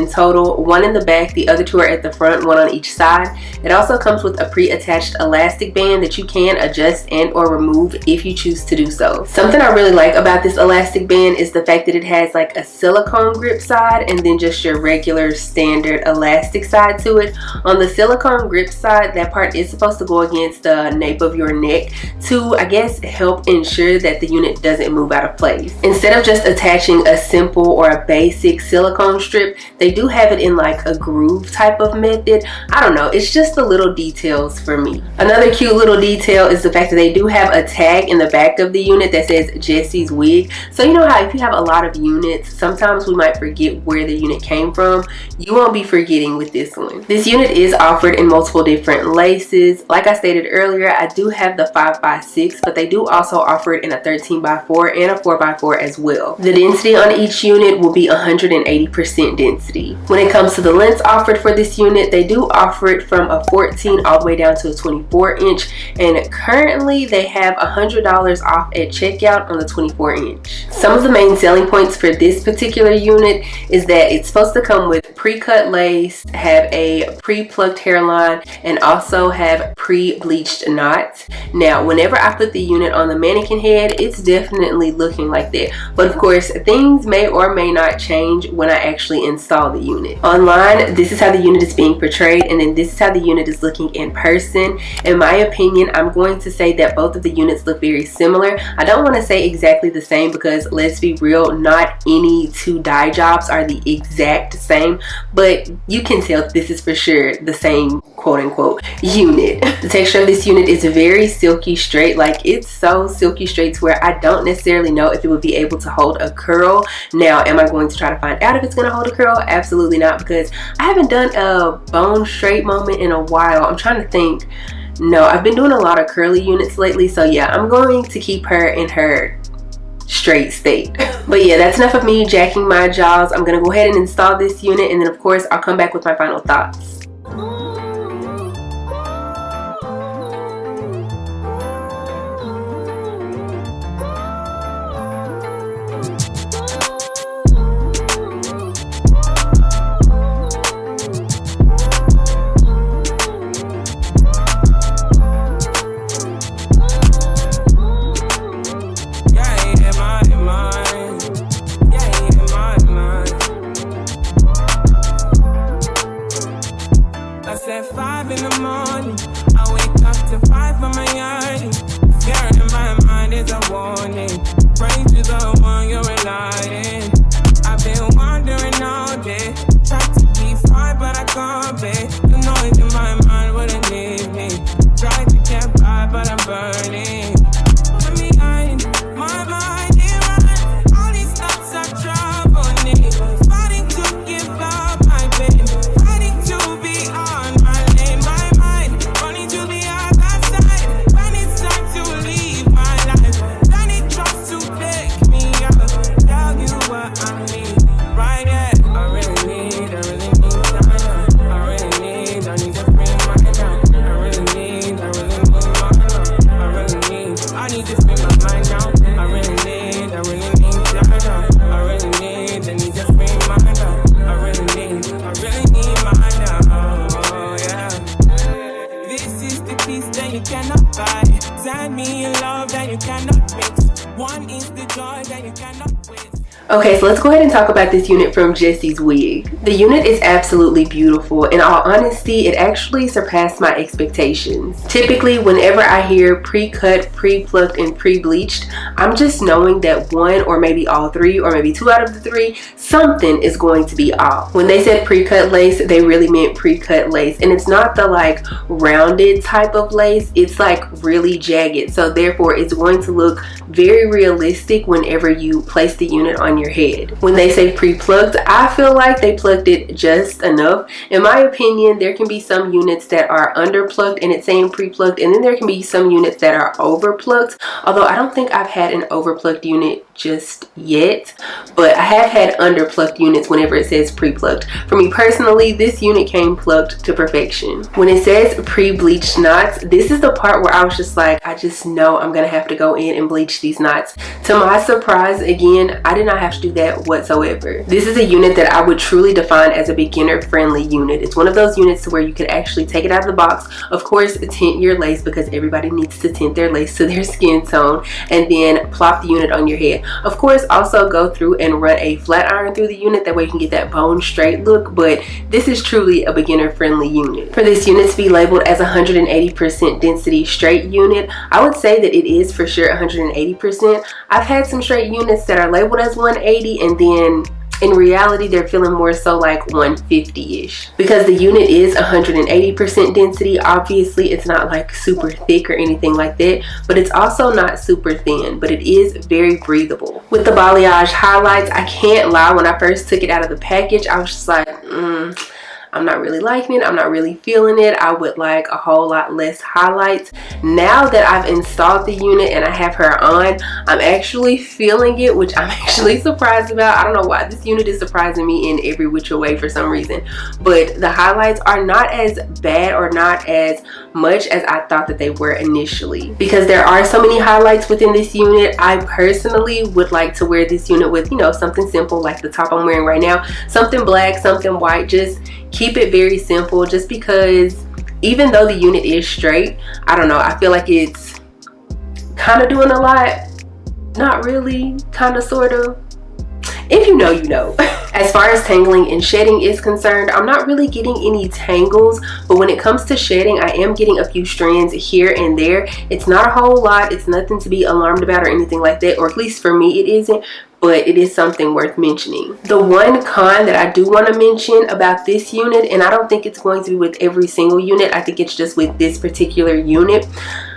in total, 1 in the back, the other 2 are at the front, 1 on each side. It also comes with a pre-attached elastic band that you can adjust and or remove if you choose to do so. Something I really like about this elastic band is the fact that it has like a silicone grip side and then just your regular standard elastic side to it. On the silicone grip side, that part is supposed to go against the nape of your neck to, I guess, help ensure that the unit doesn't move out of place. Instead of just attaching a simple or a basic silicone strip, they do have it in like a groove type of method. I don't know, it's just the little details for me. Another cute little detail is the fact that they do have a tag in the back of the unit that says Jesse's Wig. So you know how if you have a lot of units, sometimes we might forget where the unit came from. You won't be forgetting with this one. This unit is offered in multiple different laces. Like I stated earlier, I do have the 5x6, but they do also offer it in a 13x4 and a 4x4 as well. The density on each unit will be 180% density. When it comes to the lengths offered for this unit, they do offer it from a 14 all the way down to a 24 inch, and currently they have $100 off at checkout on the 24 inch. Some of the main selling points for this particular unit is that it's supposed to come with pre-cut lace, have a pre-plucked hairline, and also have pre-bleached knots. Now, whenever I put the unit on the mannequin head, it's definitely looking like that. But of course, things may or may not change when I actually install the unit. Online, this is how the unit is being portrayed, and then this is how the unit is looking in person. In my opinion, I'm going to say that both of the units look very similar. I don't want to say exactly the same because let's be real, not any 2 dye jobs are the exact same, but you can tell this is for sure the same quote-unquote unit. The texture of this unit is very silky straight. Like, it's so silky straight to where I don't necessarily know if it would be able to hold a curl. Now, am I going to try to find out if it's going to hold a curl? Absolutely not, because I haven't done a bone straight moment in a while. I'm trying to think. No, I've been doing a lot of curly units lately, so yeah, I'm going to keep her in her straight state. But yeah, that's enough of me jacking my jaws. I'm gonna go ahead and install this unit, and then of course I'll come back with my final thoughts. Okay, so let's go ahead and talk about this unit from Jesse's Wig. The unit is absolutely beautiful. In all honesty, it actually surpassed my expectations. Typically, whenever I hear pre-cut, pre-plucked, and pre-bleached, I'm just knowing that 1 or maybe all 3 or maybe 2 out of the 3, something is going to be off. When they said pre-cut lace, they really meant pre-cut lace. And it's not the like rounded type of lace, it's like really jagged. So therefore, it's going to look very realistic whenever you place the unit on your head. When they say pre-plucked, I feel like they plucked it just enough. In my opinion, there can be some units that are underplucked and it's saying pre-plucked, and then there can be some units that are overplucked, although I don't think I've had an overplucked unit just yet, but I have had underplucked units whenever it says pre-plucked. For me personally, this unit came plucked to perfection. When it says pre-bleached knots, this is the part where I was just like, I just know I'm gonna have to go in and bleach these knots. To my surprise, again, I did not have to do that whatsoever. This is a unit that I would truly define as a beginner friendly unit. It's one of those units to where you could actually take it out of the box, of course tint your lace, because everybody needs to tint their lace to their skin tone, and then plop the unit on your head. Of course, also go through and run a flat iron through the unit, that way you can get that bone straight look, but this is truly a beginner friendly unit. For this unit to be labeled as 180% density straight unit, I would say that it is for sure 180%. I've had some straight units that are labeled as 180, and then in reality they're feeling more so like 150-ish. Because the unit is 180% density, obviously it's not like super thick or anything like that, but it's also not super thin, but it is very breathable. With the balayage highlights, I can't lie, when I first took it out of the package, I was just like, I'm not really liking it. I'm not really feeling it. I would like a whole lot less highlights. Now that I've installed the unit and I have her on, I'm actually feeling it, which I'm actually surprised about. I don't know why this unit is surprising me in every which way for some reason, but the highlights are not as bad or not as much as I thought that they were initially. Because there are so many highlights within this unit, I personally would like to wear this unit with, you know, something simple like the top I'm wearing right now, something black, something white. Just keep it very simple, just because even though the unit is straight, I don't know, I feel like it's kind of doing a lot. Not really, kind of, sort of. If you know, you know. As far as tangling and shedding is concerned, I'm not really getting any tangles, but when it comes to shedding, I am getting a few strands here and there. It's not a whole lot. It's nothing to be alarmed about or anything like that, or at least for me it isn't, but it is something worth mentioning. The one con that I do want to mention about this unit, and I don't think it's going to be with every single unit, I think it's just with this particular unit,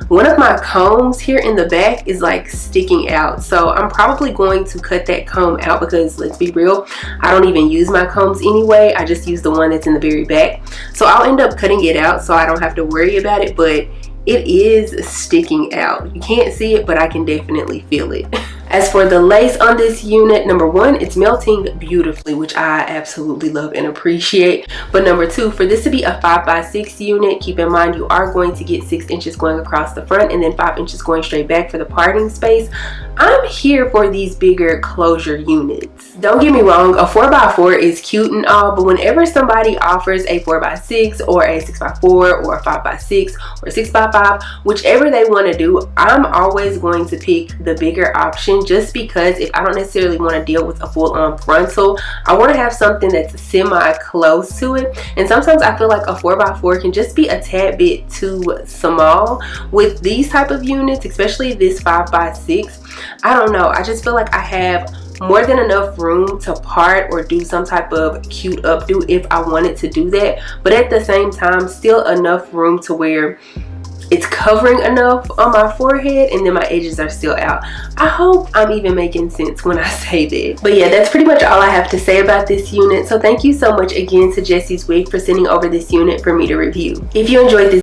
one of my combs here in the back is like sticking out. So I'm probably going to cut that comb out, because let's be real, I don't even use my combs anyway. I just use the one that's in the very back. So I'll end up cutting it out so I don't have to worry about it, but it is sticking out. You can't see it, but I can definitely feel it. As for the lace on this unit, number one, it's melting beautifully, which I absolutely love and appreciate. But number two, for this to be a 5x6 unit, keep in mind you are going to get 6 inches going across the front and then 5 inches going straight back for the parting space. I'm here for these bigger closure units. Don't get me wrong, a 4x4 is cute and all, but whenever somebody offers a 4x6 or a 6x4 or a 5x6 or a 6x5, whichever they want to do, I'm always going to pick the bigger option, just because if I don't necessarily want to deal with a full-on frontal, I want to have something that's semi-close to it. And sometimes I feel like a 4x4 can just be a tad bit too small. With these type of units, especially this 5x6, I don't know, I just feel like I have more than enough room to part or do some type of cute updo if I wanted to do that, but at the same time still enough room to where it's covering enough on my forehead and then my edges are still out. I hope I'm even making sense when I say that. But yeah, that's pretty much all I have to say about this unit. So thank you so much again to Jessie's Wig for sending over this unit for me to review. If you enjoyed this